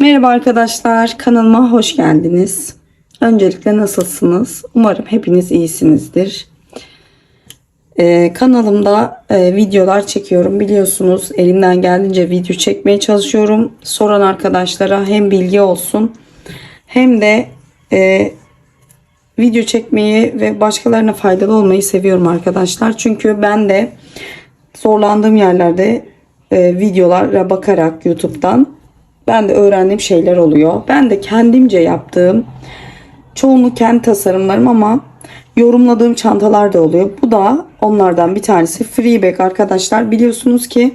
Merhaba arkadaşlar, kanalıma hoş geldiniz. Öncelikle nasılsınız? Umarım hepiniz iyisinizdir. Kanalımda videolar çekiyorum. Biliyorsunuz elimden geldiğince video çekmeye çalışıyorum. Soran arkadaşlara hem bilgi olsun hem de video çekmeyi ve başkalarına faydalı olmayı seviyorum arkadaşlar. Çünkü ben de zorlandığım yerlerde videolara bakarak YouTube'dan ben de öğrendiğim şeyler oluyor. Ben de kendimce yaptığım, çoğunluk kendi tasarımlarım ama yorumladığım çantalar da oluyor. Bu da onlardan bir tanesi. Freebag arkadaşlar. Biliyorsunuz ki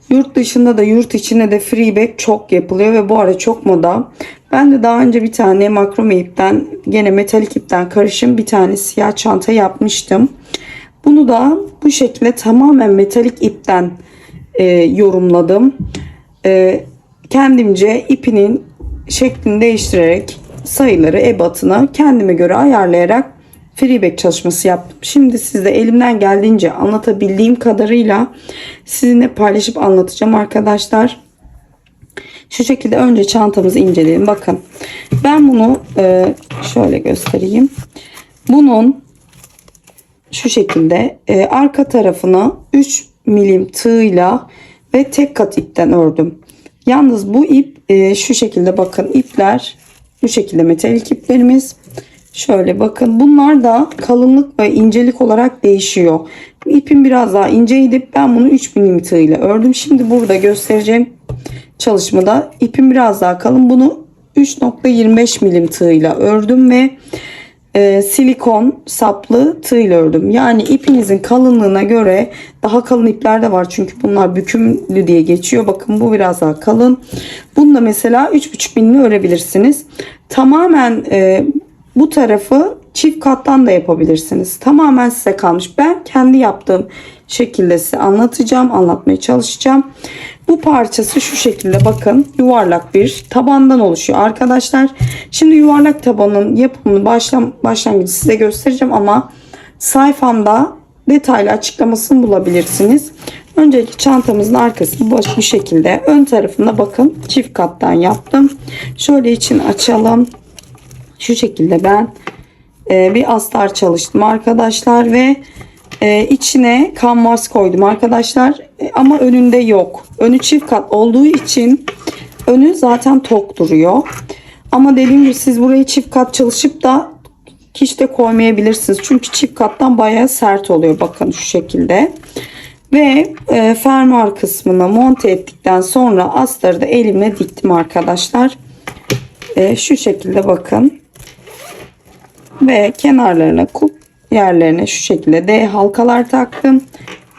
yurt dışında da yurt içinde de freebag çok yapılıyor ve bu ara çok moda. Ben de daha önce bir tane makrome ipten, gene metalik ipten karışım bir tane siyah çanta yapmıştım. Bunu da bu şekilde tamamen metalik ipten yorumladım. Kendimce ipinin şeklini değiştirerek sayıları, ebatını kendime göre ayarlayarak freebag çalışması yaptım. Şimdi size elimden geldiğince anlatabildiğim kadarıyla sizinle paylaşıp anlatacağım arkadaşlar. Şu şekilde önce çantamızı inceleyelim. Bakın ben bunu şöyle göstereyim. Bunun şu şekilde arka tarafını 3 milim tığla ve tek kat ipten ördüm. Yalnız bu ip şu şekilde, bakın ipler bu şekilde metalik iplerimiz. Şöyle bakın, bunlar da kalınlık ve incelik olarak değişiyor. İpim biraz daha inceydi. Ben bunu 3 milim tığ ile ördüm. Şimdi burada göstereceğim çalışmada ipim biraz daha kalın. Bunu 3.25 milim tığ ile ördüm ve silikon saplı tığ ile ördüm. Yani ipinizin kalınlığına göre daha kalın ipler de var. Çünkü bunlar bükümlü diye geçiyor. Bakın bu biraz daha kalın. Bunu da mesela 3.5 milimle örebilirsiniz. Tamamen bu tarafı çift kattan da yapabilirsiniz. Tamamen size kalmış. Ben kendi yaptığım şekilde size anlatacağım. Anlatmaya çalışacağım. Bu parçası şu şekilde, bakın yuvarlak bir tabandan oluşuyor arkadaşlar. Şimdi yuvarlak tabanın yapımını başlangıcı size göstereceğim ama sayfamda detaylı açıklamasını bulabilirsiniz. Öncelikle çantamızın arkasını bu şekilde, ön tarafında bakın çift kattan yaptım. Şöyle için açalım. Şu şekilde ben bir astar çalıştım arkadaşlar ve içine kanvas koydum arkadaşlar, ama önünde yok. Önü çift kat olduğu için önü zaten tok duruyor. Ama dediğim gibi siz burayı çift kat çalışıp da hiç de koymayabilirsiniz. Çünkü çift kattan bayağı sert oluyor. Bakın şu şekilde. Ve fermuar kısmına monte ettikten sonra astarı da elimle diktim arkadaşlar. Şu şekilde bakın. Ve kenarlarına, yerlerine şu şekilde D halkalar taktım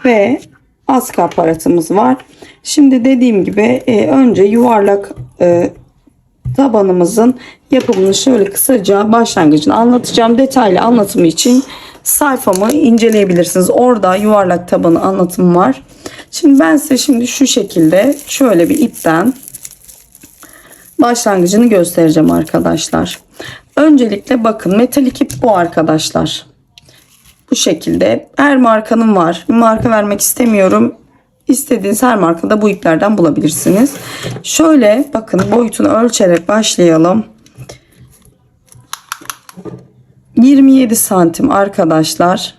ve askı aparatımız var. Şimdi dediğim gibi önce yuvarlak tabanımızın yapımını şöyle kısaca başlangıcını anlatacağım. Detaylı anlatımı için sayfamı inceleyebilirsiniz. Orada yuvarlak tabanı anlatım var. Şimdi ben size şu şekilde şöyle bir ipten başlangıcını göstereceğim arkadaşlar. Öncelikle bakın metalik ip bu arkadaşlar. Bu şekilde her markanın var. Marka vermek istemiyorum. İstediğiniz her markada bu iplerden bulabilirsiniz. Şöyle bakın boyutunu ölçerek başlayalım. 27 santim arkadaşlar.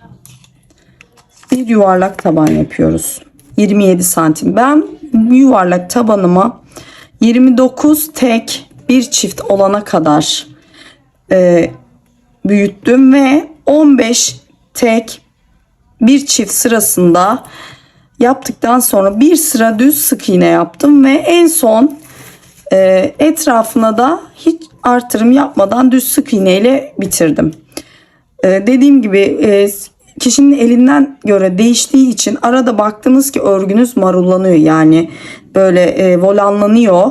Bir yuvarlak taban yapıyoruz. 27 santim. Ben yuvarlak tabanıma 29 tek bir çift olana kadar büyüttüm ve 15 tek bir çift sırasında yaptıktan sonra bir sıra düz sık iğne yaptım ve en son etrafına da hiç artırım yapmadan düz sık iğne ile bitirdim. Dediğim gibi kişinin elinden göre değiştiği için arada baktınız ki örgünüz marullanıyor, yani böyle volanlanıyor.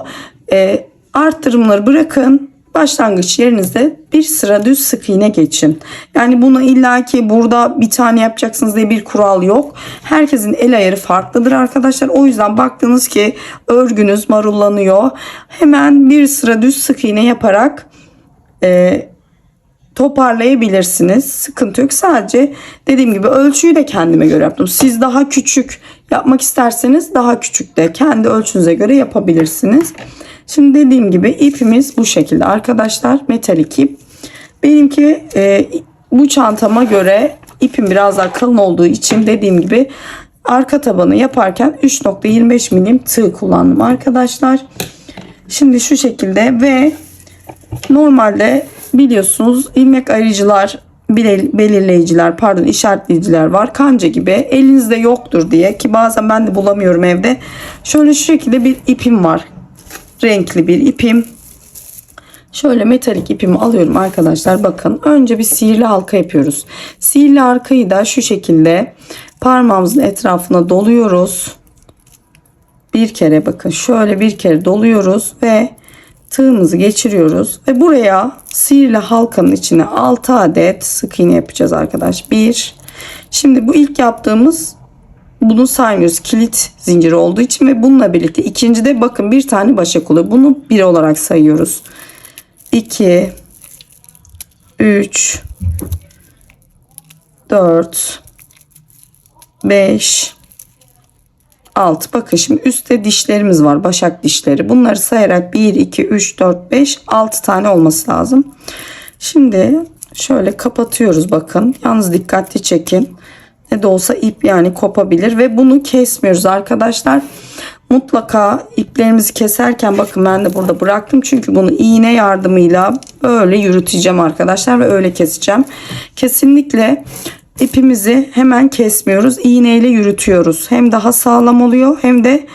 Artırımları bırakın. Başlangıç yerinizde bir sıra düz sık iğne geçin. Yani bunu illaki burada bir tane yapacaksınız diye bir kural yok. Herkesin el ayarı farklıdır arkadaşlar. O yüzden baktınız ki örgünüz marullanıyor, hemen bir sıra düz sık iğne yaparak toparlayabilirsiniz. Sıkıntı yok. Sadece dediğim gibi ölçüyü de kendime göre yaptım. Siz daha küçük yapmak isterseniz daha küçük de kendi ölçünüze göre yapabilirsiniz. Şimdi dediğim gibi ipimiz bu şekilde arkadaşlar, metalik ip. Benimki bu çantama göre ipim biraz daha kalın olduğu için dediğim gibi arka tabanı yaparken 3.25 milim tığ kullandım arkadaşlar. Şimdi şu şekilde ve normalde biliyorsunuz ilmek ayırıcılar, belirleyiciler, pardon, işaretleyiciler var. Kanca gibi elinizde yoktur diye, ki bazen ben de bulamıyorum evde. Şöyle şu şekilde bir ipim var. Renkli bir ipim. Şöyle metalik ipimi alıyorum arkadaşlar. Bakın, önce bir sihirli halka yapıyoruz. Sihirli halkayı da şu şekilde parmağımızın etrafına doluyoruz. Bir kere, bakın şöyle bir kere doluyoruz ve tığımızı geçiriyoruz ve buraya sihirli halkanın içine 6 adet sık iğne yapacağız arkadaş. 1. Şimdi bu ilk yaptığımız, bunu saymıyoruz kilit zinciri olduğu için ve bununla birlikte ikinci de bakın bir tane başak oluyor. Bunu 1 olarak sayıyoruz. 2 3 4 5 6. Bakın şimdi üstte dişlerimiz var, başak dişleri. Bunları sayarak 1 2 3 4 5 6 tane olması lazım. Şimdi şöyle kapatıyoruz, bakın. Yalnız dikkatli çekin. Ne de olsa ip yani kopabilir ve bunu kesmiyoruz arkadaşlar. Mutlaka iplerimizi keserken, bakın ben de burada bıraktım. Çünkü bunu iğne yardımıyla böyle yürüteceğim arkadaşlar ve öyle keseceğim. Kesinlikle ipimizi hemen kesmiyoruz. İğneyle yürütüyoruz. Hem daha sağlam oluyor hem de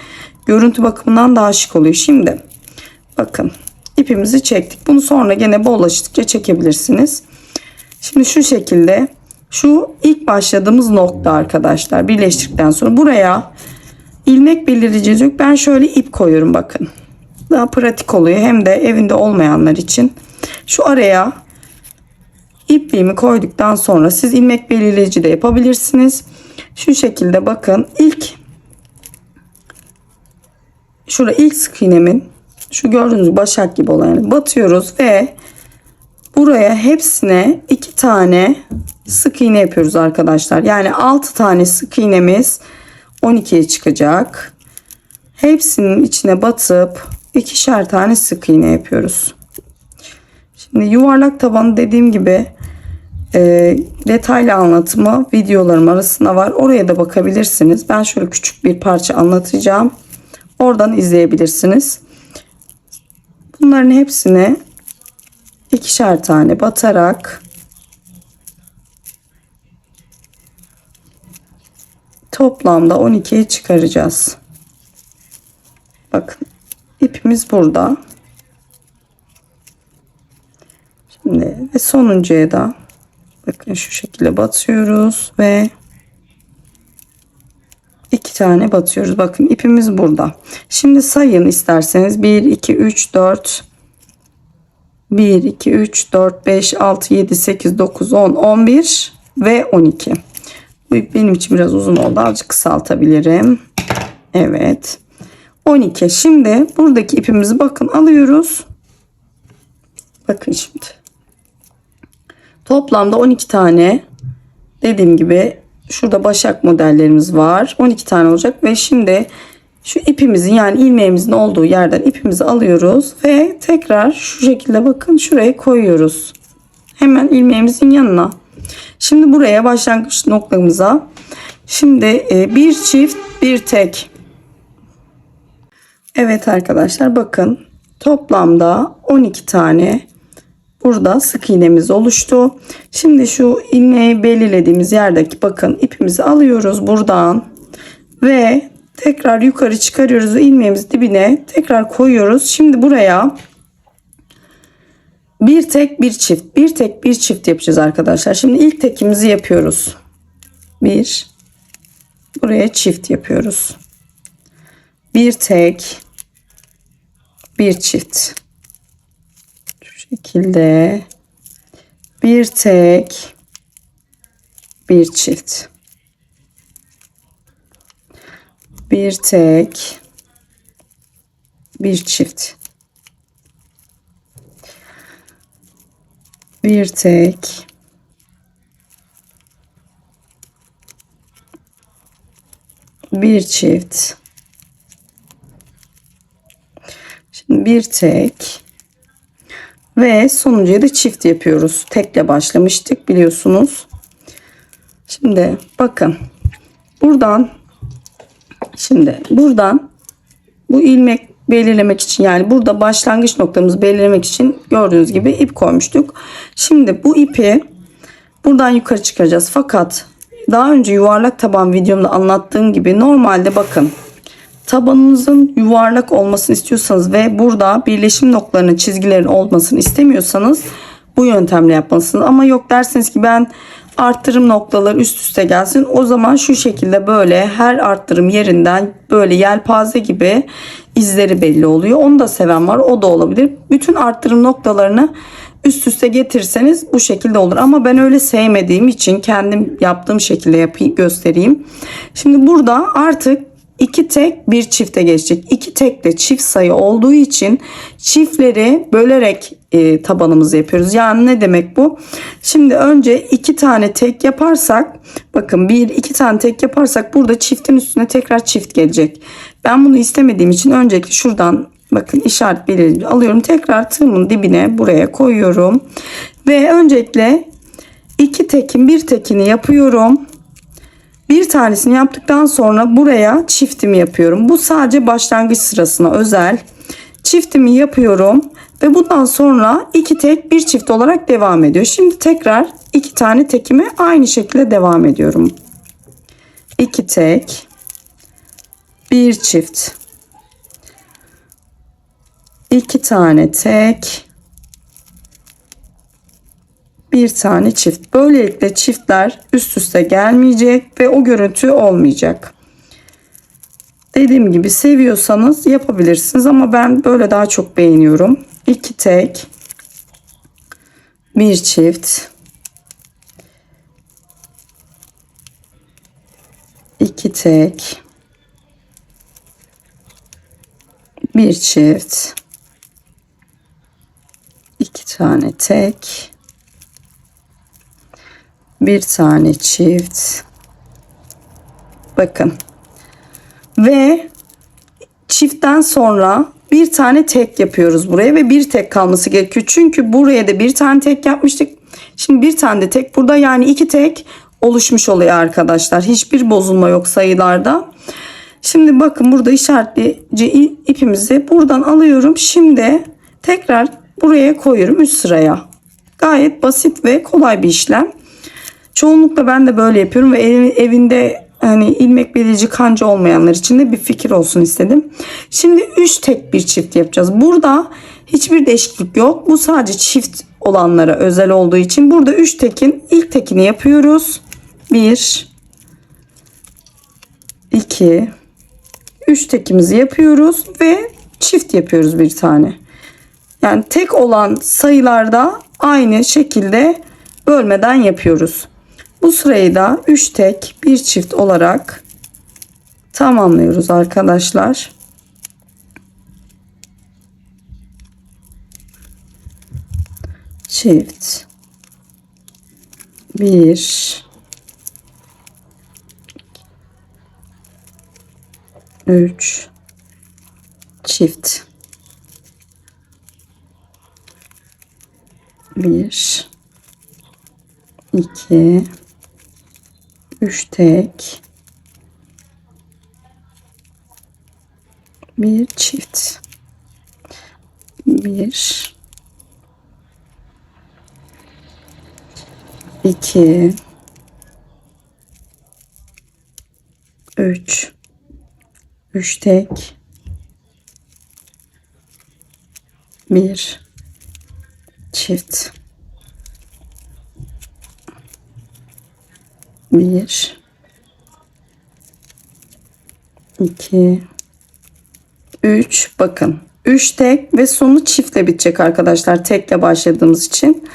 görüntü bakımından daha şık oluyor. Şimdi bakın ipimizi çektik. Bunu sonra gene bollaştıkça çekebilirsiniz. Şimdi şu şekilde, şu ilk başladığımız nokta arkadaşlar, birleştirdikten sonra buraya ilmek belirleyeceğiz yok. Ben şöyle ip koyuyorum, bakın. Daha pratik oluyor hem de evinde olmayanlar için. Şu araya ipliğimi koyduktan sonra siz ilmek belirleyici de yapabilirsiniz. Şu şekilde bakın, ilk sık iğnemin şu gördüğünüz başak gibi olan batıyoruz ve buraya hepsine 2 tane sık iğne yapıyoruz arkadaşlar. Yani 6 tane sık iğnemiz 12'ye çıkacak. Hepsinin içine batıp 2'şer tane sık iğne yapıyoruz. Şimdi yuvarlak tabanı dediğim gibi detaylı anlatımı videolarım arasında var. Oraya da bakabilirsiniz. Ben şöyle küçük bir parça anlatacağım. Oradan izleyebilirsiniz. Bunların hepsine 2'şer tane batarak toplamda 12'ye çıkaracağız. Bakın ipimiz burada. Şimdi ve sonuncuya da bakın şu şekilde batıyoruz ve 2 tane batıyoruz. Bakın ipimiz burada. Şimdi sayın isterseniz 1 2 3 4 1 2 3 4 5 6 7 8 9 10 11 ve 12. Bu ip benim için biraz uzun oldu. Azıcık kısaltabilirim. Evet. 12. Şimdi buradaki ipimizi bakın alıyoruz. Bakın şimdi. Toplamda 12 tane, dediğim gibi şurada başak modellerimiz var. 12 tane olacak ve şimdi şu ipimizin, yani ilmeğimizin olduğu yerden ipimizi alıyoruz ve tekrar şu şekilde bakın şuraya koyuyoruz. Hemen ilmeğimizin yanına. Şimdi buraya başlangıç noktamıza şimdi bir çift bir tek. Evet arkadaşlar, bakın toplamda 12 tane burada sık iğnemiz oluştu. Şimdi şu ilmeği belirlediğimiz yerdeki bakın ipimizi alıyoruz buradan ve tekrar yukarı çıkarıyoruz ve ilmeğimizi dibine tekrar koyuyoruz. Şimdi buraya bir tek bir çift, bir tek bir çift yapacağız arkadaşlar. Şimdi ilk tekimizi yapıyoruz. Bir, buraya çift yapıyoruz. Bir tek, bir çift. Şu şekilde bir tek, bir çift. Bir tek, bir çift. Bir tek, bir çift. Şimdi bir tek ve sonuncuya da çift yapıyoruz. Tekle başlamıştık biliyorsunuz. Şimdi bakın buradan bu ilmek belirlemek için, yani burada başlangıç noktamızı belirlemek için gördüğünüz gibi ip koymuştuk. Şimdi bu ipi buradan yukarı çıkaracağız. Fakat daha önce yuvarlak taban videomda anlattığım gibi normalde bakın, tabanınızın yuvarlak olmasını istiyorsanız ve burada birleşim noktalarının, çizgilerin olmasını istemiyorsanız bu yöntemle yapmalısınız. Ama yok derseniz ki ben arttırım noktaları üst üste gelsin, o zaman şu şekilde böyle her arttırım yerinden böyle yelpaze gibi izleri belli oluyor. Onu da seven var, o da olabilir. Bütün arttırım noktalarını üst üste getirseniz bu şekilde olur. Ama ben öyle sevmediğim için kendim yaptığım şekilde yapayım, göstereyim. Şimdi burada artık 2 tek bir çifte geçecek. 2 tek de çift sayı olduğu için çiftleri bölerek tabanımızı yapıyoruz. Yani ne demek bu? Şimdi önce 2 tane tek yaparsak, bakın 2 tane tek yaparsak burada çiftin üstüne tekrar çift gelecek. Ben bunu istemediğim için öncelikle şuradan bakın işaret belirleyici alıyorum. Tekrar tığımın dibine buraya koyuyorum. Ve öncelikle 2 tekin bir tekini yapıyorum. Bir tanesini yaptıktan sonra buraya çiftimi yapıyorum. Bu sadece başlangıç sırasına özel. Çiftimi yapıyorum ve bundan sonra 2 tek bir çift olarak devam ediyor. Şimdi tekrar 2 tane tekimi aynı şekilde devam ediyorum. 2 tek bir çift, 2 tane tek, bir tane çift. Böylelikle çiftler üst üste gelmeyecek ve o görüntü olmayacak. Dediğim gibi seviyorsanız yapabilirsiniz ama ben böyle daha çok beğeniyorum. 2 tek, bir çift, 2 tek, bir çift, 2 tane tek, bir tane çift. Bakın. Ve çiftten sonra bir tane tek yapıyoruz buraya ve bir tek kalması gerekiyor. Çünkü buraya da bir tane tek yapmıştık. Şimdi bir tane de tek burada, yani 2 tek oluşmuş oluyor arkadaşlar. Hiçbir bozulma yok sayılarda. Şimdi bakın burada işaretleyici ipimizi buradan alıyorum. Şimdi tekrar buraya koyuyorum üst sıraya. Gayet basit ve kolay bir işlem. Çoğunlukla ben de böyle yapıyorum ve evinde hani ilmek belici kanca olmayanlar için de bir fikir olsun istedim. Şimdi 3 tek bir çift yapacağız. Burada hiçbir değişiklik yok. Bu sadece çift olanlara özel olduğu için burada 3 tekin ilk tekini yapıyoruz. 1 2 3 tekimizi yapıyoruz ve çift yapıyoruz bir tane. Yani tek olan sayılarda aynı şekilde bölmeden yapıyoruz. Bu sırayı da 3 tek bir çift olarak tamamlıyoruz arkadaşlar. Çift 1 3 çift 1 2 3 tek bir çift 1 2 3 tek bir çift 1 2 3 bakın 3 tek ve sonu çiftle bitecek arkadaşlar, tekle başladığımız için.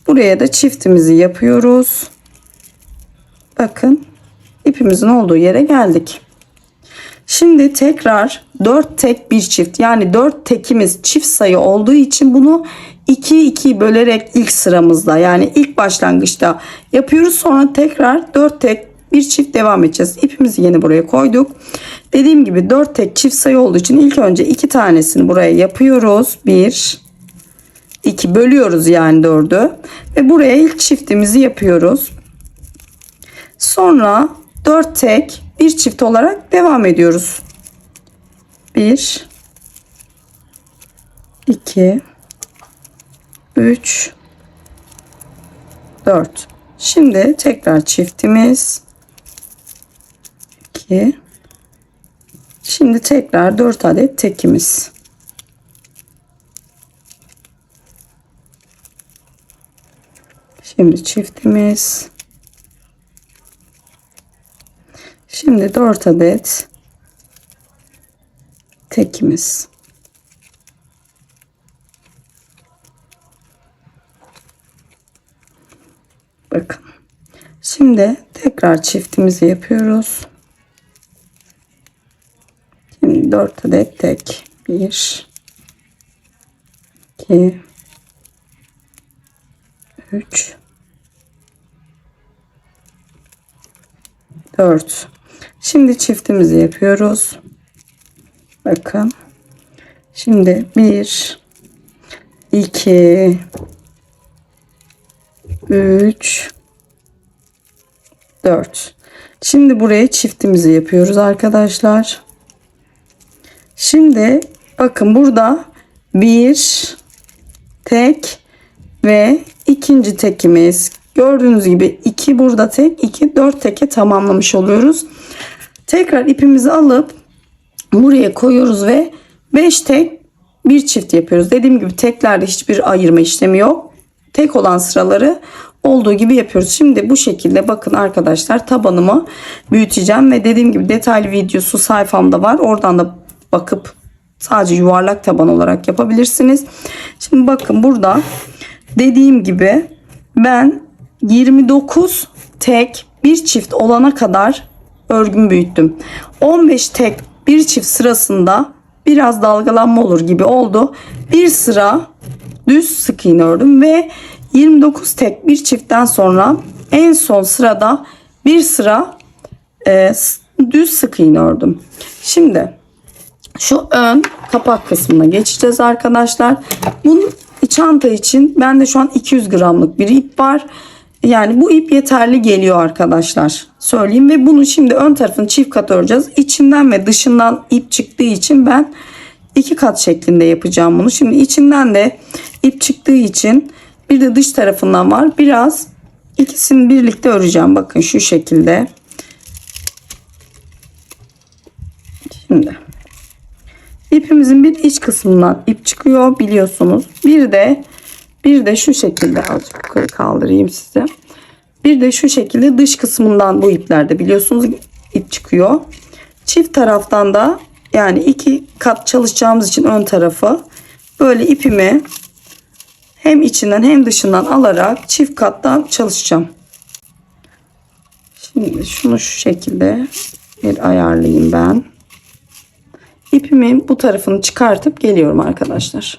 Buraya da çiftimizi yapıyoruz. Bakın ipimizin olduğu yere geldik. Şimdi tekrar 4 tek bir çift, yani 4 tekimiz çift sayı olduğu için bunu 2 bölerek ilk sıramızda, yani ilk başlangıçta yapıyoruz. Sonra tekrar 4 tek bir çift devam edeceğiz. İpimizi yine buraya koyduk. Dediğim gibi 4 tek çift sayı olduğu için ilk önce 2 tanesini buraya yapıyoruz. 1 2 bölüyoruz yani 4'ü ve buraya ilk çiftimizi yapıyoruz. Sonra 4 tek bir çift olarak devam ediyoruz. 1 2 3 4. Şimdi tekrar çiftimiz 2. Şimdi tekrar 4 adet tekimiz. Şimdi çiftimiz. Şimdi 4 adet tekimiz. Bakın. Şimdi tekrar çiftimizi yapıyoruz. Şimdi 4 adet tek. 1 2 3 4. Şimdi çiftimizi yapıyoruz. Bakın. Şimdi 1 2 3 4. Şimdi buraya çiftimizi yapıyoruz arkadaşlar. Şimdi bakın burada bir tek ve ikinci tekimiz. Gördüğünüz gibi 2 burada tek, 2 4 teke tamamlamış oluyoruz. Tekrar ipimizi alıp buraya koyuyoruz ve 5 tek bir çift yapıyoruz. Dediğim gibi teklerde hiçbir ayırma işlemi yok. Tek olan sıraları olduğu gibi yapıyoruz. Şimdi bu şekilde bakın arkadaşlar, tabanımı büyüteceğim ve dediğim gibi detaylı videosu sayfamda var. Oradan da bakıp sadece yuvarlak taban olarak yapabilirsiniz. Şimdi bakın burada dediğim gibi ben 29 tek bir çift olana kadar örgümü büyüttüm. 15 tek bir çift sırasında biraz dalgalanma olur gibi oldu. Bir sıra düz sık iğne ördüm ve 29 tek bir çiftten sonra en son sırada bir sıra düz sık iğne ördüm. Şimdi şu ön kapak kısmına geçeceğiz arkadaşlar. Bunun çanta için bende şu an 200 gramlık bir ip var. Yani bu ip yeterli geliyor arkadaşlar. Söyleyeyim ve bunu şimdi ön tarafını çift kat öreceğiz. İçinden ve dışından ip çıktığı için ben 2 kat şeklinde yapacağım bunu. Şimdi içinden de ip çıktığı için bir de dış tarafından var. Biraz ikisini birlikte öreceğim. Bakın şu şekilde. Şimdi ipimizin bir iç kısmından ip çıkıyor biliyorsunuz. Bir de şu şekilde azıcık yukarı kaldırayım size. Bir de şu şekilde dış kısmından bu iplerde biliyorsunuz ip çıkıyor. Çift taraftan da yani 2 kat çalışacağımız için ön tarafı böyle ipimi hem içinden hem dışından alarak çift kattan çalışacağım. Şimdi şunu şu şekilde bir ayarlayayım ben. İpimin bu tarafını çıkartıp geliyorum arkadaşlar.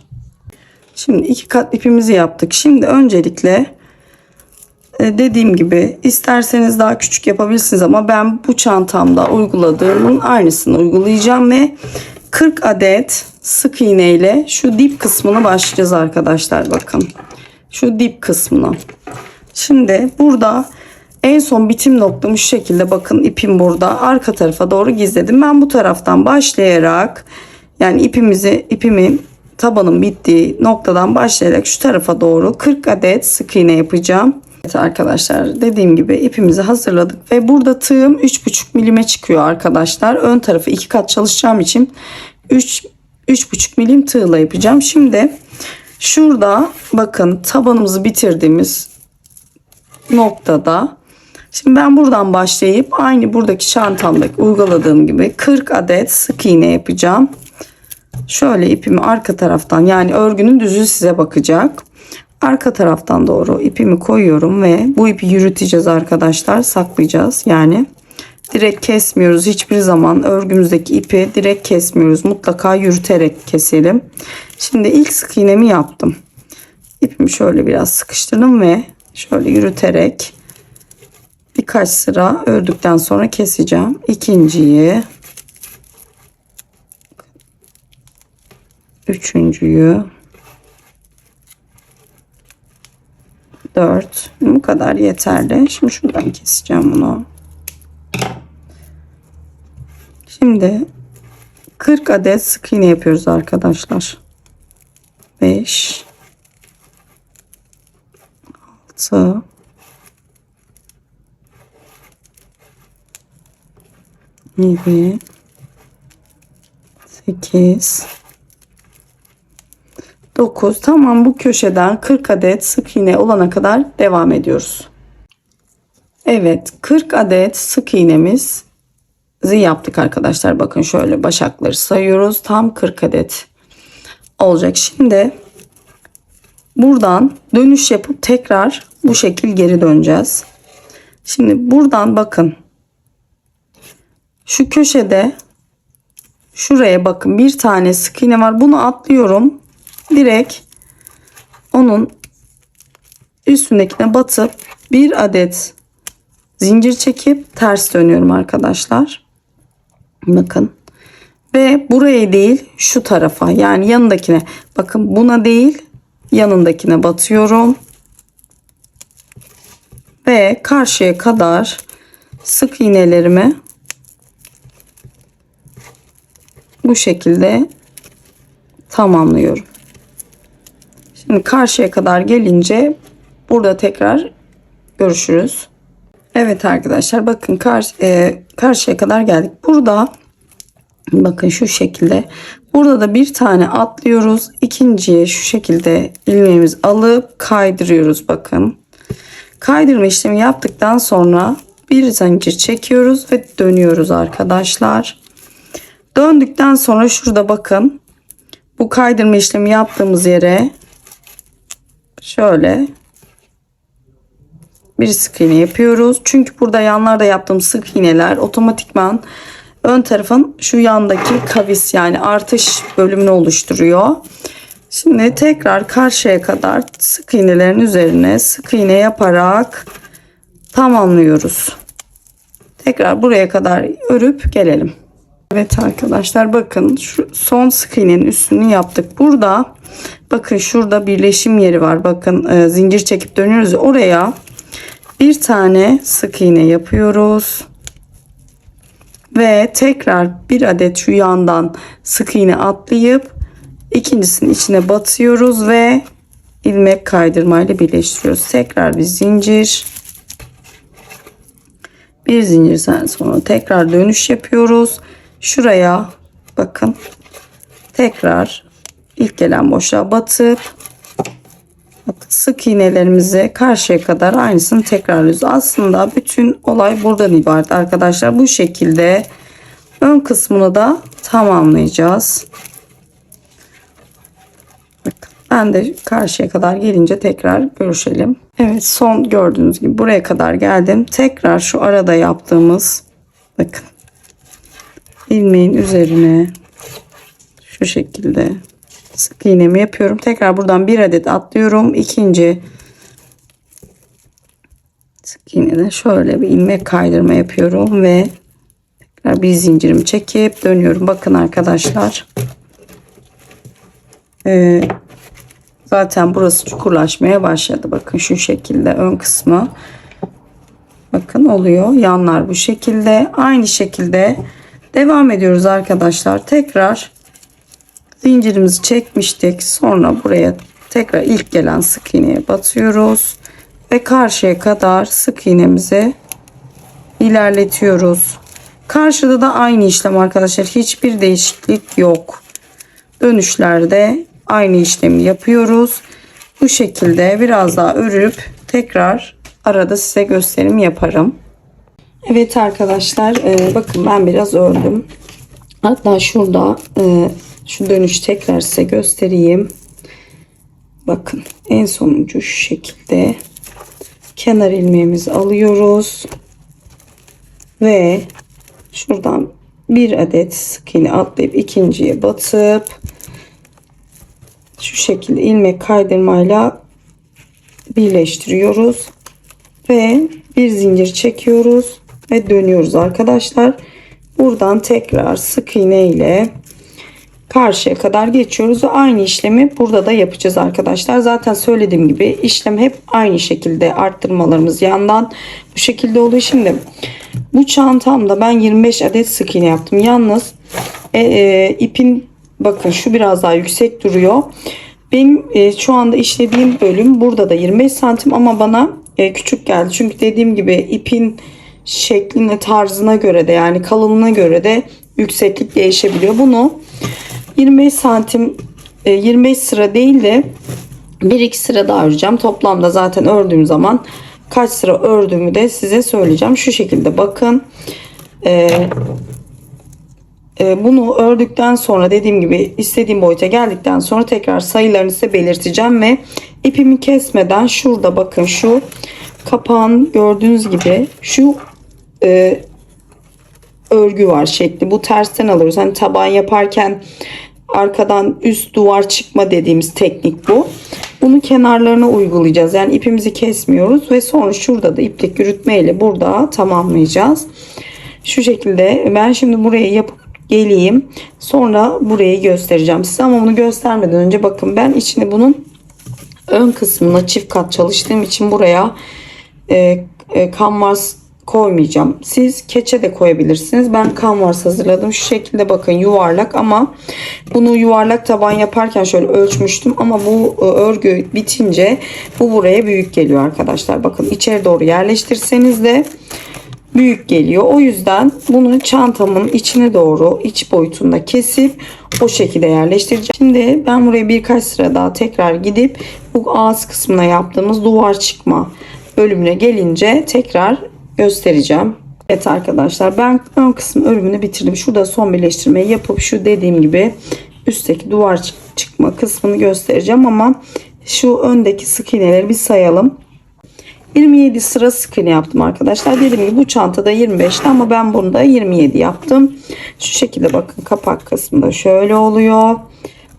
Şimdi 2 kat ipimizi yaptık. Şimdi öncelikle dediğim gibi isterseniz daha küçük yapabilirsiniz ama ben bu çantamda uyguladığımın aynısını uygulayacağım ve 40 adet sık iğne ile şu dip kısmını başlayacağız arkadaşlar. Bakın şu dip kısmına. Şimdi burada en son bitim noktamı şu şekilde, bakın ipim burada arka tarafa doğru gizledim. Ben bu taraftan başlayarak yani ipimin tabanın bittiği noktadan başlayarak şu tarafa doğru 40 adet sık iğne yapacağım. Evet arkadaşlar, dediğim gibi ipimizi hazırladık ve burada tığım 3,5 milime çıkıyor arkadaşlar. Ön tarafı 2 kat çalışacağım için 3,5 milim tığla yapacağım. Şimdi şurada bakın tabanımızı bitirdiğimiz noktada, şimdi ben buradan başlayıp aynı buradaki çantamdaki uyguladığım gibi 40 adet sık iğne yapacağım. Şöyle ipimi arka taraftan, yani örgünün düzü size bakacak. Arka taraftan doğru ipimi koyuyorum ve bu ipi yürüteceğiz arkadaşlar, saklayacağız. Yani direkt kesmiyoruz hiçbir zaman, örgümüzdeki ipi direkt kesmiyoruz, mutlaka yürüterek keselim. Şimdi ilk sık iğnemi yaptım. İpimi şöyle biraz sıkıştırdım ve şöyle yürüterek birkaç sıra ördükten sonra keseceğim. İkinciyi, üçüncüyü, 4, bu kadar yeterli. Şimdi şuradan keseceğim bunu. Şimdi 40 adet sık iğne yapıyoruz arkadaşlar. 5, 6, 7, 8, 9. Tamam, bu köşeden 40 adet sık iğne olana kadar devam ediyoruz. Evet, 40 adet sık iğnemizi yaptık arkadaşlar. Bakın şöyle başakları sayıyoruz. Tam 40 adet olacak. Şimdi buradan dönüş yapıp tekrar bu şekil geri döneceğiz. Şimdi buradan bakın. Şu köşede şuraya bakın, bir tane sık iğne var. Bunu atlıyorum. Direkt onun üstündekine batıp bir adet zincir çekip ters dönüyorum arkadaşlar. Bakın. Ve buraya değil, şu tarafa, yani yanındakine. Bakın, buna değil, yanındakine batıyorum. Ve karşıya kadar sık iğnelerimi bu şekilde tamamlıyorum. Şimdi karşıya kadar gelince burada tekrar görüşürüz. Evet arkadaşlar, bakın karşıya kadar geldik. Burada bakın şu şekilde. Burada da bir tane atlıyoruz. İkinciye şu şekilde ilmeğimizi alıp kaydırıyoruz. Bakın. Kaydırma işlemi yaptıktan sonra bir zincir çekiyoruz ve dönüyoruz arkadaşlar. Döndükten sonra şurada bakın. Bu kaydırma işlemi yaptığımız yere şöyle bir sık iğne yapıyoruz. Çünkü burada yanlarda yaptığım sık iğneler otomatikman ön tarafın şu yandaki kavis, yani artış bölümünü oluşturuyor. Şimdi tekrar karşıya kadar sık iğnelerin üzerine sık iğne yaparak tamamlıyoruz. Tekrar buraya kadar örüp gelelim. Evet arkadaşlar, bakın şu son sık iğnenin üstünü yaptık. Burada bakın şurada birleşim yeri var. Bakın zincir çekip dönüyoruz. Oraya bir tane sık iğne yapıyoruz. Ve tekrar bir adet şu yandan sık iğne atlayıp ikincisinin içine batıyoruz ve ilmek kaydırmayla birleştiriyoruz. Tekrar bir zincir. Bir zincirden sonra tekrar dönüş yapıyoruz. Şuraya bakın. Tekrar ilk gelen boşluğa batıp sık iğnelerimizi karşıya kadar aynısını tekrarlıyoruz. Aslında bütün olay buradan ibaret arkadaşlar. Bu şekilde ön kısmını da tamamlayacağız. Bakın, ben de karşıya kadar gelince tekrar görüşelim. Evet, son gördüğünüz gibi buraya kadar geldim. Tekrar şu arada yaptığımız, bakın, ilmeğin üzerine şu şekilde sık iğnemi yapıyorum. Tekrar buradan bir adet atlıyorum. İkinci sık iğneden şöyle bir ilmek kaydırma yapıyorum ve tekrar bir zincirimi çekip dönüyorum. Bakın arkadaşlar, zaten burası çukurlaşmaya başladı. Bakın şu şekilde ön kısmı bakın oluyor. Yanlar bu şekilde. Aynı şekilde devam ediyoruz arkadaşlar. Tekrar zincirimizi çekmiştik. Sonra buraya tekrar ilk gelen sık iğneye batıyoruz. Ve karşıya kadar sık iğnemizi ilerletiyoruz. Karşıda da aynı işlem arkadaşlar. Hiçbir değişiklik yok. Dönüşlerde aynı işlemi yapıyoruz. Bu şekilde biraz daha örüp tekrar arada size gösterim yaparım. Evet arkadaşlar, bakın ben biraz ördüm. Hatta şurada şu dönüş tekrar size göstereyim. Bakın en sonuncu şu şekilde kenar ilmeğimizi alıyoruz ve şuradan bir adet sık iğne atlayıp ikinciye batıp şu şekilde ilmek kaydırmayla birleştiriyoruz ve Bir zincir çekiyoruz ve dönüyoruz arkadaşlar. Buradan tekrar sık iğne ile karşıya kadar geçiyoruz ve aynı işlemi burada da yapacağız arkadaşlar. Zaten söylediğim gibi işlem hep aynı şekilde, arttırmalarımız yandan bu şekilde oluyor. Şimdi bu çantamda ben 25 adet sık iğne yaptım. Yalnız ipin bakın şu biraz daha yüksek duruyor. Benim şu anda işlediğim bölüm burada da 25 santim ama bana küçük geldi. Çünkü dediğim gibi ipin şekline, tarzına göre de yani kalınlığına göre de yükseklik değişebiliyor. Bunu 25 santim 25 sıra değil de 1-2 sıra daha öreceğim. Toplamda zaten ördüğüm zaman kaç sıra ördüğümü de size söyleyeceğim. Şu şekilde bakın. Bunu ördükten sonra dediğim gibi istediğim boyuta geldikten sonra tekrar sayılarını size belirteceğim ve ipimi kesmeden şurada bakın şu kapağın gördüğünüz gibi şu örgü var şekli. Bu tersten alıyoruz. Hani taban yaparken arkadan üst duvar çıkma dediğimiz teknik bu. Bunu kenarlarına uygulayacağız. Yani ipimizi kesmiyoruz ve sonra şurada da iplik yürütme ile burada tamamlayacağız. Şu şekilde ben şimdi burayı yapıp geleyim. Sonra burayı göstereceğim size ama bunu göstermeden önce bakın ben içine bunun ön kısmına çift kat çalıştığım için buraya kanvas koymayacağım. Siz keçe de koyabilirsiniz. Ben kanvas hazırladım. Şu şekilde bakın yuvarlak ama bunu yuvarlak taban yaparken şöyle ölçmüştüm ama bu örgü bitince bu buraya büyük geliyor arkadaşlar. Bakın içeri doğru yerleştirseniz de büyük geliyor. O yüzden bunu çantamın içine doğru iç boyutunda kesip o şekilde yerleştireceğim. Şimdi ben buraya birkaç sıra daha tekrar gidip bu ağız kısmına yaptığımız duvar çıkma bölümüne gelince tekrar göstereceğim. Evet arkadaşlar ben ön kısım örümünü bitirdim. Şurada son birleştirmeyi yapıp şu dediğim gibi üstteki duvar çıkma kısmını göstereceğim ama şu öndeki sık iğneleri bir sayalım. 27 sıra sık iğne yaptım arkadaşlar. Dediğim gibi bu çantada 25'ti ama ben bunda 27 yaptım. Şu şekilde bakın kapak kısmında şöyle oluyor.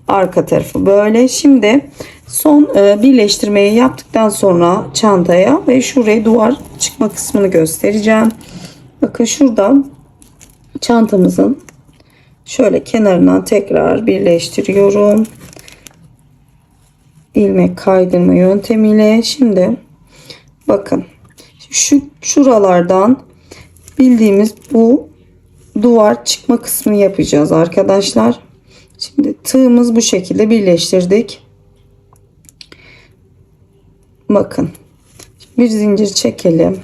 Arka tarafı böyle. Şimdi son birleştirmeyi yaptıktan sonra çantaya ve şuraya duvar çıkma kısmını göstereceğim. Bakın şuradan çantamızın şöyle kenarından tekrar birleştiriyorum. İlmek kaydırma yöntemiyle. Şimdi bakın şu şuralardan bildiğimiz bu duvar çıkma kısmını yapacağız arkadaşlar. Şimdi tığımız bu şekilde birleştirdik. Bakın bir zincir çekelim.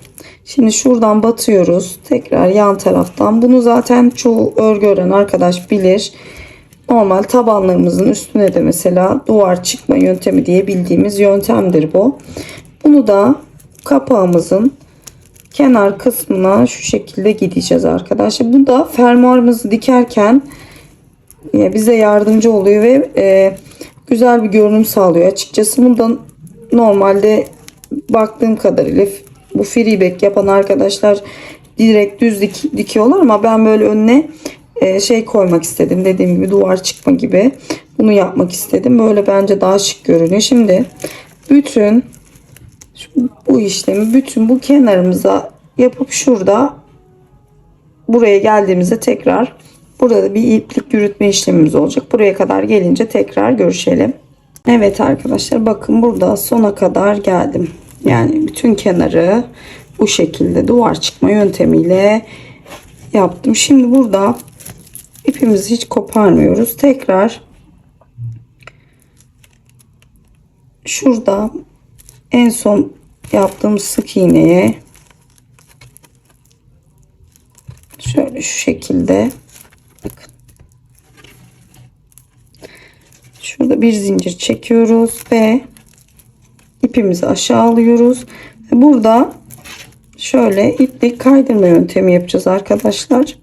Şimdi şuradan batıyoruz. Tekrar yan taraftan. Bunu zaten çoğu örgü ören arkadaş bilir. Normal tabanlarımızın üstüne de mesela duvar çıkma yöntemi diye bildiğimiz yöntemdir bu. Bunu da kapağımızın kenar kısmına şu şekilde gideceğiz arkadaşlar. Bu da fermuarımızı dikerken bize yardımcı oluyor ve güzel bir görünüm sağlıyor. Açıkçası bundan normalde baktığım kadarıyla bu freeback yapan arkadaşlar direkt düz dikiyorlar ama ben böyle önüne şey koymak istedim. Dediğim gibi duvar çıkma gibi bunu yapmak istedim. Böyle bence daha şık görünüyor. Şimdi bütün bu işlemi bütün bu kenarımıza yapıp şurada buraya geldiğimizde tekrar burada da bir iplik yürütme işlemimiz olacak. Buraya kadar gelince tekrar görüşelim. Evet arkadaşlar bakın burada sona kadar geldim. Yani bütün kenarı bu şekilde duvar çıkma yöntemiyle yaptım. Şimdi burada ipimizi hiç koparmıyoruz. Tekrar şurada en son yaptığımız sık iğneye şöyle şu şekilde bakın. Şurada bir zincir çekiyoruz ve ipimizi aşağı alıyoruz. Burada şöyle iplik kaydırma yöntemi yapacağız arkadaşlar.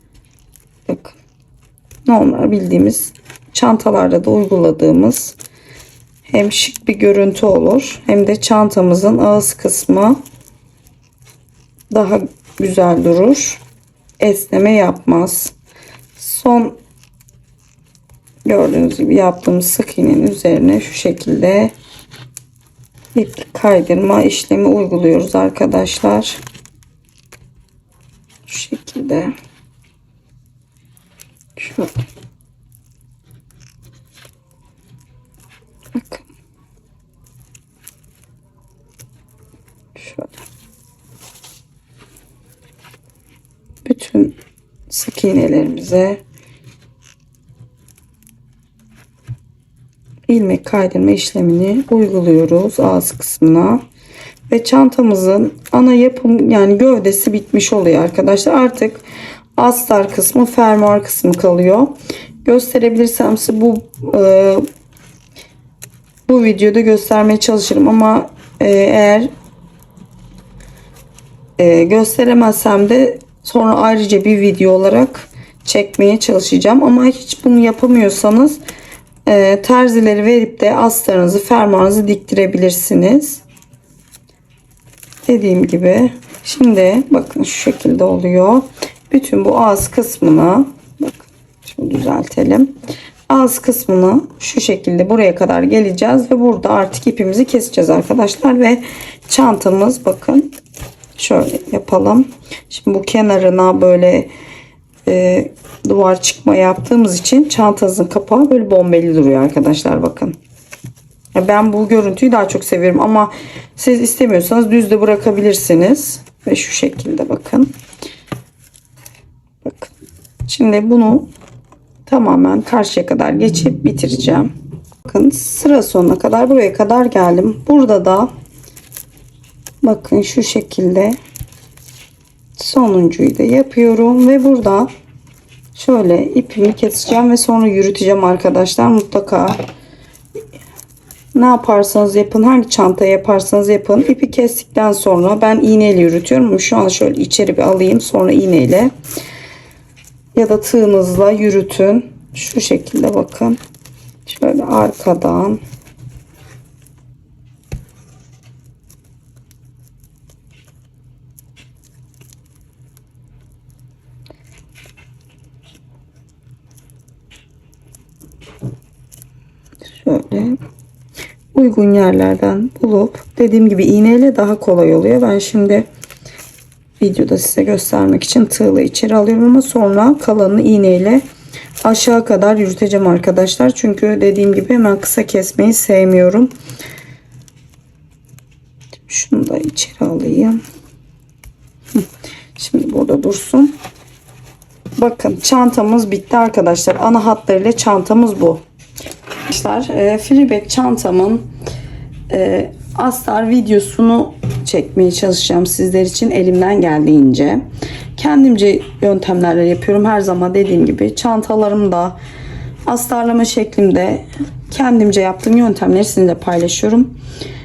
Bakın. Normal bildiğimiz çantalarda da uyguladığımız hem şık bir görüntü olur hem de çantamızın ağız kısmı daha güzel durur. Esneme yapmaz. Son gördüğünüz gibi yaptığımız sık iğnenin üzerine şu şekilde iplik kaydırma işlemi uyguluyoruz arkadaşlar. şekilde. Şöyle. Bakın. Şöyle. Bütün sık iğnelerimize ilmek kaydırma işlemini uyguluyoruz ağız kısmına ve çantamızın ana yapım yani gövdesi bitmiş oluyor arkadaşlar. Artık astar kısmı, fermuar kısmı kalıyor. Gösterebilirsem size bu videoda göstermeye çalışırım ama eğer gösteremezsem de sonra ayrıca bir video olarak çekmeye çalışacağım. Ama hiç bunu yapamıyorsanız terzileri verip de astarınızı, fermuarınızı diktirebilirsiniz. Dediğim gibi. Şimdi bakın şu şekilde oluyor. Bütün bu ağız kısmına bakın şunu düzeltelim. Ağız kısmını şu şekilde buraya kadar geleceğiz ve burada artık ipimizi keseceğiz arkadaşlar ve çantamız bakın şöyle yapalım. Şimdi bu kenarına böyle duvar çıkma yaptığımız için çantanızın kapağı böyle bombeli duruyor arkadaşlar bakın. Ben bu görüntüyü daha çok seviyorum ama siz istemiyorsanız düz de bırakabilirsiniz ve şu şekilde bakın. Bakın. Şimdi bunu tamamen karşıya kadar geçip bitireceğim. Bakın sıra sonuna kadar buraya kadar geldim. Burada da bakın şu şekilde sonuncuyu da yapıyorum ve burada şöyle ipimi keseceğim ve sonra yürüteceğim arkadaşlar. Mutlaka ne yaparsanız yapın, hangi çantaya yaparsanız yapın, ipi kestikten sonra ben iğneyle yürütüyorum. Şu an şöyle içeri bir alayım, sonra iğneyle ya da tığınızla yürütün. Şu şekilde bakın. Şöyle arkadan şöyle uygun yerlerden bulup, dediğim gibi iğneyle daha kolay oluyor. Ben şimdi videoda size göstermek için tığla içeri alıyorum ama sonra kalanını iğneyle aşağı kadar yürüteceğim arkadaşlar. Çünkü dediğim gibi hemen kısa kesmeyi sevmiyorum. Şunu da içeri alayım. Şimdi burada dursun. Bakın çantamız bitti arkadaşlar. Ana hatlarıyla çantamız bu. Arkadaşlar Freeback çantamın astar videosunu çekmeye çalışacağım sizler için elimden geldiğince. Kendimce yöntemlerle yapıyorum. Her zaman dediğim gibi çantalarımda astarlama şeklinde kendimce yaptığım yöntemleri sizinle paylaşıyorum.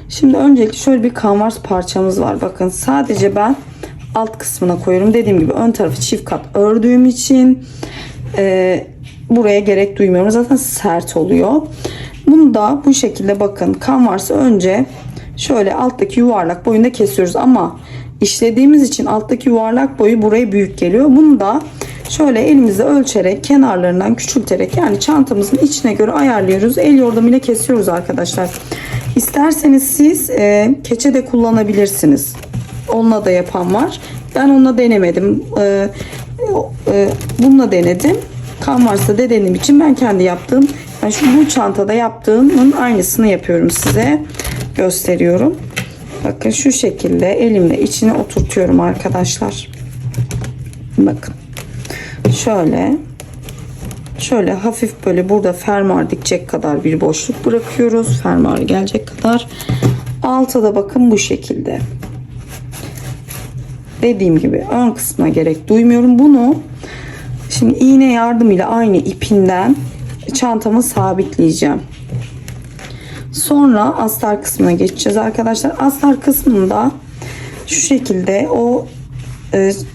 Şimdi öncelikle şöyle bir kanvas parçamız var. Bakın sadece ben alt kısmına koyuyorum. Dediğim gibi ön tarafı çift kat ördüğüm için buraya gerek duymuyorum. Zaten sert oluyor. Bunu da bu şekilde bakın kanvası önce şöyle alttaki yuvarlak boyunda kesiyoruz ama işlediğimiz için alttaki yuvarlak boyu buraya büyük geliyor. Bunu da şöyle elimizle ölçerek kenarlarından küçülterek yani çantamızın içine göre ayarlıyoruz. El yordamıyla kesiyoruz arkadaşlar. İsterseniz siz keçe de kullanabilirsiniz. Onunla da yapan var. Ben onunla denemedim. Bununla denedim. Kanvas'ta denediğim için ben kendi yaptığım, yani bu çantada yaptığımın aynısını yapıyorum, size gösteriyorum. Bakın şu şekilde elimle içine oturtuyorum arkadaşlar. Bakın şöyle hafif böyle burada fermuar dikecek kadar bir boşluk bırakıyoruz. Fermuar gelecek kadar. Alta da bakın bu şekilde. Dediğim gibi ön kısmına gerek duymuyorum. Bunu şimdi iğne yardımıyla aynı ipinden çantamı sabitleyeceğim. Sonra astar kısmına geçeceğiz arkadaşlar. Astar kısmında şu şekilde o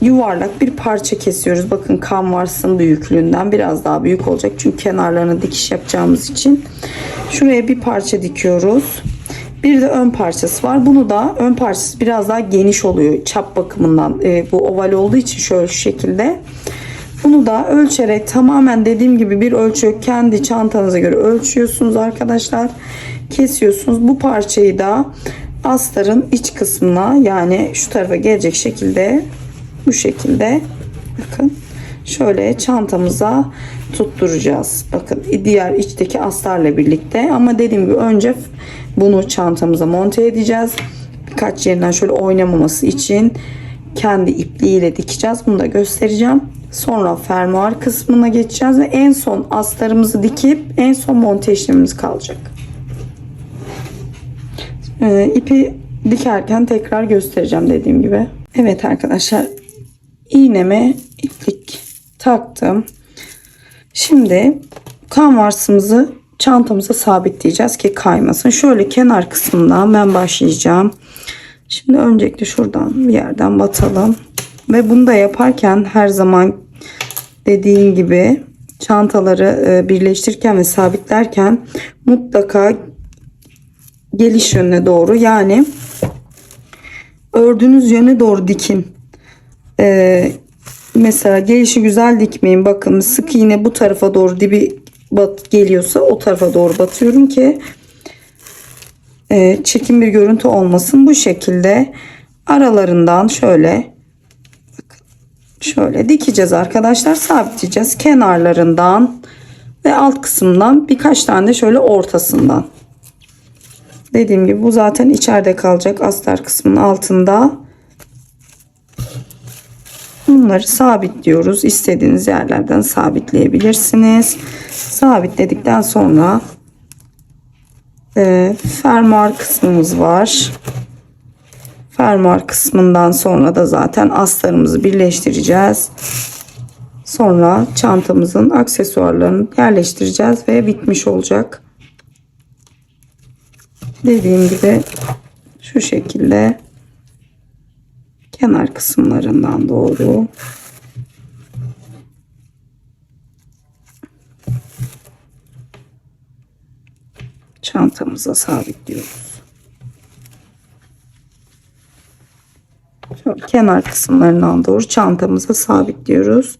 yuvarlak bir parça kesiyoruz. Bakın kanvasın büyüklüğünden biraz daha büyük olacak. Çünkü kenarlarına dikiş yapacağımız için. Şuraya bir parça dikiyoruz. Bir de ön parçası var. Bunu da ön parçası biraz daha geniş oluyor. Çap bakımından bu oval olduğu için şöyle şu şekilde. Bunu da ölçerek tamamen dediğim gibi bir ölçü yok. Kendi çantanıza göre ölçüyorsunuz arkadaşlar. Kesiyorsunuz. Bu parçayı da astarın iç kısmına yani şu tarafa gelecek şekilde bu şekilde Bakın şöyle çantamıza tutturacağız. Bakın diğer içteki astarla birlikte, ama dediğim gibi önce bunu çantamıza monte edeceğiz. Birkaç yerinden şöyle oynamaması için kendi ipliğiyle dikeceğiz. Bunu da göstereceğim. Sonra fermuar kısmına geçeceğiz ve en son astarımızı dikip en son monte işlemimiz kalacak. İpi dikerken tekrar göstereceğim dediğim gibi. Evet arkadaşlar, iğneme iplik taktım. Şimdi kanvarsımızı çantamıza sabitleyeceğiz ki kaymasın. Şöyle kenar kısmından ben başlayacağım. Şimdi öncelikle şuradan bir yerden batalım. Ve bunu da yaparken her zaman dediğim gibi çantaları birleştirirken ve sabitlerken mutlaka geliş yönüne doğru, yani ördüğünüz yöne doğru dikin. Mesela gelişi güzel dikmeyin. Bakın sık iğne bu tarafa doğru dibi geliyorsa o tarafa doğru batıyorum ki çirkin bir görüntü olmasın. Bu şekilde aralarından şöyle dikeceğiz arkadaşlar, sabitleyeceğiz kenarlarından ve alt kısmından, birkaç tane de şöyle ortasından. Dediğim gibi bu zaten içeride kalacak, astar kısmının altında. Bunları sabitliyoruz. İstediğiniz yerlerden sabitleyebilirsiniz. Sabitledikten sonra fermuar kısmımız var. Fermuar kısmından sonra da zaten astarımızı birleştireceğiz. Sonra çantamızın aksesuarlarını yerleştireceğiz ve bitmiş olacak. Dediğim gibi şu şekilde kenar kısımlarından doğru çantamıza sabitliyoruz. Şöyle kenar kısımlarından doğru çantamıza sabitliyoruz.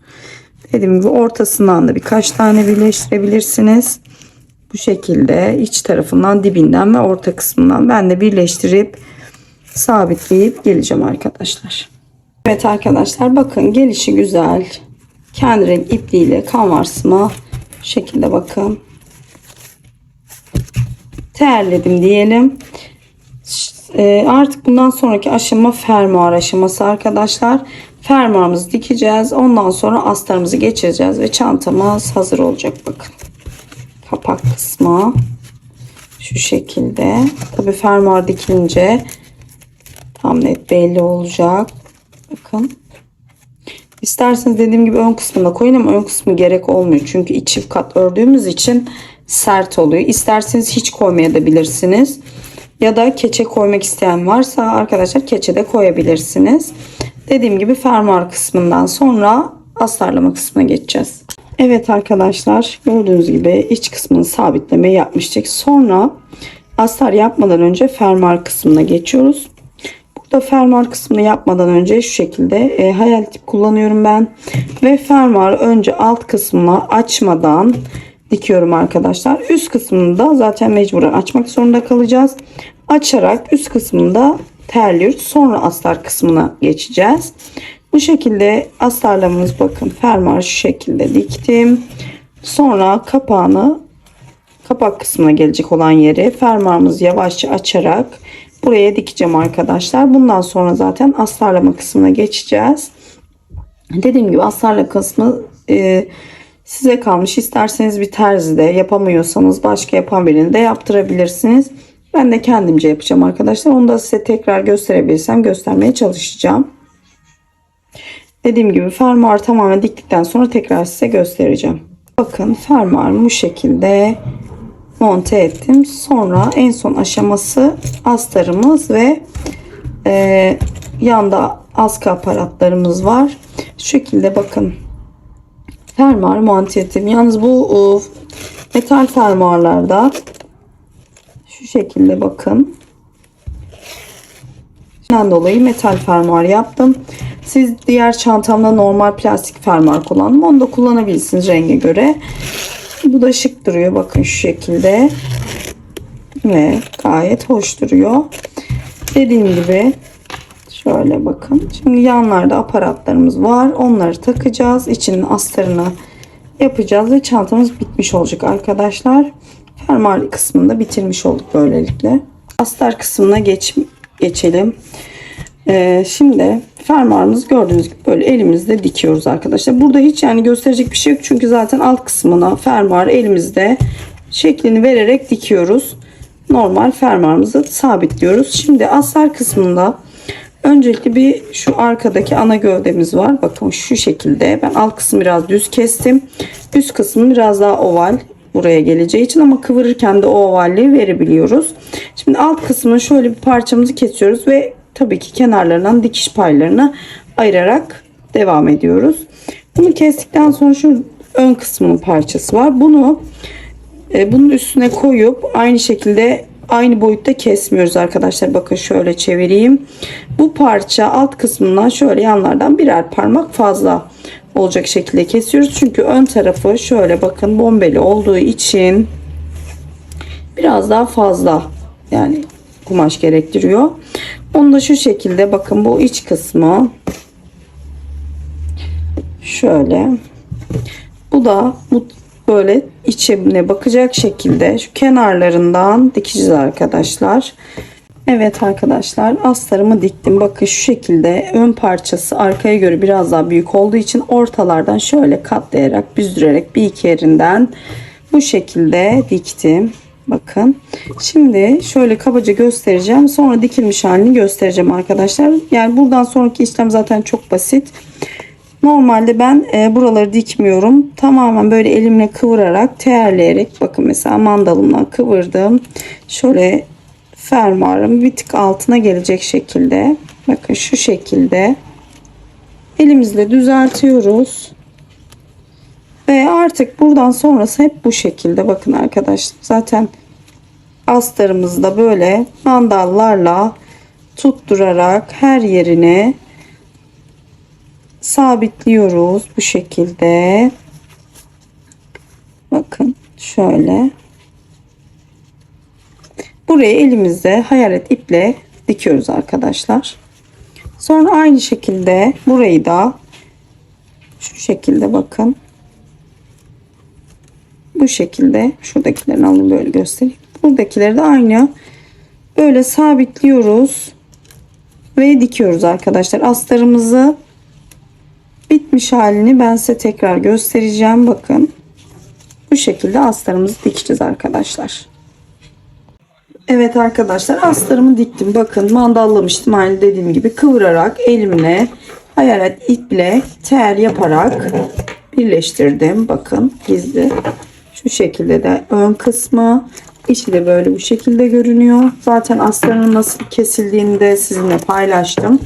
Dediğim gibi ortasından da birkaç tane birleştirebilirsiniz. Bu şekilde iç tarafından, dibinden ve orta kısmından ben de birleştirip sabitleyip geleceğim arkadaşlar. Evet arkadaşlar, bakın gelişi güzel. Kendi renk ipliğiyle kanvarsıma bu şekilde bakın terledim diyelim. Artık bundan sonraki aşama fermuar aşaması arkadaşlar. Fermuarımızı dikeceğiz. Ondan sonra astarımızı geçireceğiz ve çantamız hazır olacak. Bakın kapak kısmı şu şekilde. Tabi fermuar dikilince tam net belli olacak. Bakın. İsterseniz dediğim gibi ön kısmına koyun ama ön kısmı gerek olmuyor. Çünkü iç çift kat ördüğümüz için sert oluyor. İsterseniz hiç koymayabilirsiniz. Ya da keçe koymak isteyen varsa arkadaşlar keçe de koyabilirsiniz. Dediğim gibi fermuar kısmından sonra astarlama kısmına geçeceğiz. Evet arkadaşlar, gördüğünüz gibi iç kısmını sabitlemeyi yapmıştık. Sonra astar yapmadan önce fermuar kısmına geçiyoruz. Burada fermuar kısmını yapmadan önce şu şekilde hayal tip kullanıyorum ben. Ve fermuarı önce alt kısmına açmadan dikiyorum arkadaşlar. Üst kısmını da zaten mecburen açmak zorunda kalacağız. Açarak üst kısmını da terliyoruz. Sonra astar kısmına geçeceğiz. Bu şekilde astarlamamız, bakın fermuarı şu şekilde diktim. Sonra kapağını, kapak kısmına gelecek olan yeri fermuarımızı yavaşça açarak buraya dikeceğim arkadaşlar. Bundan sonra zaten astarlama kısmına geçeceğiz. Dediğim gibi astarlama kısmı size kalmış. İsterseniz bir terzide, yapamıyorsanız başka yapan birini de yaptırabilirsiniz. Ben de kendimce yapacağım arkadaşlar. Onu da size tekrar gösterebilirsem göstermeye çalışacağım. Dediğim gibi fermuarı tamamen diktikten sonra tekrar size göstereceğim. Bakın fermuarımı bu şekilde monte ettim. Sonra en son aşaması astarımız ve yanda askı aparatlarımız var. Şu şekilde bakın fermuar monte ettim. Yalnız bu metal fermuarlarda şu şekilde bakın. Bundan dolayı metal fermuar yaptım. Siz diğer çantamda normal plastik fermuar kullandım. Onu da kullanabilirsiniz renge göre. Bu da şık duruyor. Bakın şu şekilde. Ve gayet hoş duruyor. Dediğim gibi Şöyle bakın. Şimdi yanlarda aparatlarımız var. Onları takacağız. İçinin astarını yapacağız ve çantamız bitmiş olacak arkadaşlar. Fermuar kısmını da bitirmiş olduk böylelikle. Astar kısmına geçelim. Şimdi fermuarımızı gördüğünüz gibi böyle elimizde dikiyoruz arkadaşlar. Burada hiç yani gösterecek bir şey yok. Çünkü zaten alt kısmına fermuar elimizde şeklini vererek dikiyoruz. Normal fermuarımızı sabitliyoruz. Şimdi astar kısmında öncelikle bir şu arkadaki ana gövdemiz var. Bakın şu şekilde. Ben alt kısmı biraz düz kestim. Üst kısmı biraz daha oval. Buraya geleceği için ama kıvırırken de o ovalliği verebiliyoruz. Şimdi alt kısmını şöyle bir parçamızı kesiyoruz ve tabii ki kenarlarından dikiş paylarını ayırarak devam ediyoruz. Bunu kestikten sonra şu ön kısmının parçası var. Bunun üstüne koyup aynı şekilde aynı boyutta kesmiyoruz arkadaşlar. Bakın şöyle çevireyim. Bu parça alt kısmından şöyle yanlardan birer parmak fazla olacak şekilde kesiyoruz. Çünkü ön tarafı şöyle bakın bombeli olduğu için biraz daha fazla yani kumaş gerektiriyor. Onu da şu şekilde bakın bu iç kısmı şöyle, bu da bu böyle içine bakacak şekilde şu kenarlarından dikeceğiz arkadaşlar. Evet arkadaşlar, astarımı diktim. Bakın şu şekilde ön parçası arkaya göre biraz daha büyük olduğu için ortalardan şöyle katlayarak büzdürerek bir iki yerinden bu şekilde diktim. Bakın şimdi şöyle kabaca göstereceğim, sonra dikilmiş halini göstereceğim arkadaşlar. Yani buradan sonraki işlem zaten çok basit. Normalde ben buraları dikmiyorum, tamamen böyle elimle kıvırarak terleyerek, bakın mesela mandalımla kıvırdım, şöyle fermuarım bir tık altına gelecek şekilde, bakın şu şekilde elimizle düzeltiyoruz. Ve artık buradan sonrası hep bu şekilde. Bakın arkadaşlar, zaten astarımızda böyle mandallarla tutturarak her yerine sabitliyoruz bu şekilde. Bakın şöyle. Buraya elimizde hayalet iple dikiyoruz arkadaşlar. Sonra aynı şekilde burayı da şu şekilde bakın. Bu şekilde şuradakilerini alayım böyle göstereyim. Buradakileri de aynı böyle sabitliyoruz ve dikiyoruz arkadaşlar. Astarımızı bitmiş halini ben size tekrar göstereceğim. Bakın bu şekilde astarımızı dikeceğiz arkadaşlar. Evet arkadaşlar, astarımı diktim. Bakın mandallamıştım, aynı dediğim gibi kıvırarak elimle hayalet iple ter yaparak birleştirdim. Bakın gizli. Şu şekilde de ön kısmı, içi de böyle bu şekilde görünüyor. Zaten astarın nasıl kesildiğini de sizinle paylaştım.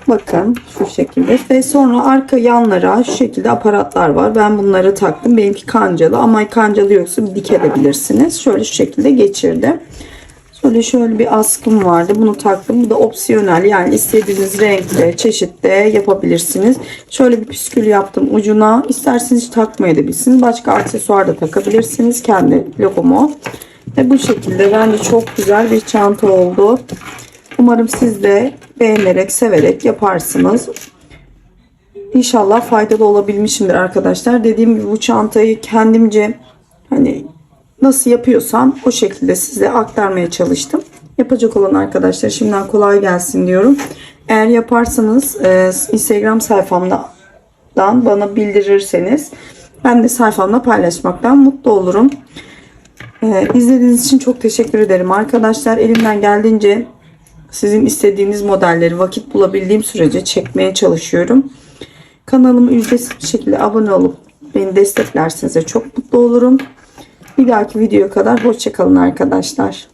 Bakın şu şekilde ve sonra arka yanlara şu şekilde aparatlar var. Ben bunları taktım. Benimki kancalı ama kancalı yoksa dikebilirsiniz. Şöyle şu şekilde geçirdim. Şöyle bir askım vardı. Bunu taktım. Bu da opsiyonel. Yani istediğiniz renkte, çeşitte yapabilirsiniz. Şöyle bir püskül yaptım ucuna. İsterseniz hiç takmayabilirsiniz. Başka aksesuar da takabilirsiniz. Kendi logomu. Ve bu şekilde bence çok güzel bir çanta oldu. Umarım siz de beğenerek, severek yaparsınız. İnşallah faydalı olabilmişimdir arkadaşlar. Dediğim gibi bu çantayı kendimce hani nasıl yapıyorsam o şekilde size aktarmaya çalıştım. Yapacak olan arkadaşlar şimdiden kolay gelsin diyorum. Eğer yaparsanız Instagram sayfamdan bana bildirirseniz ben de sayfamda paylaşmaktan mutlu olurum. İzlediğiniz için çok teşekkür ederim arkadaşlar. Elimden geldiğince sizin istediğiniz modelleri vakit bulabildiğim sürece çekmeye çalışıyorum. Kanalıma ücretsiz bir şekilde abone olup beni desteklerseniz de çok mutlu olurum. Bir dahaki videoya kadar hoşça kalın arkadaşlar.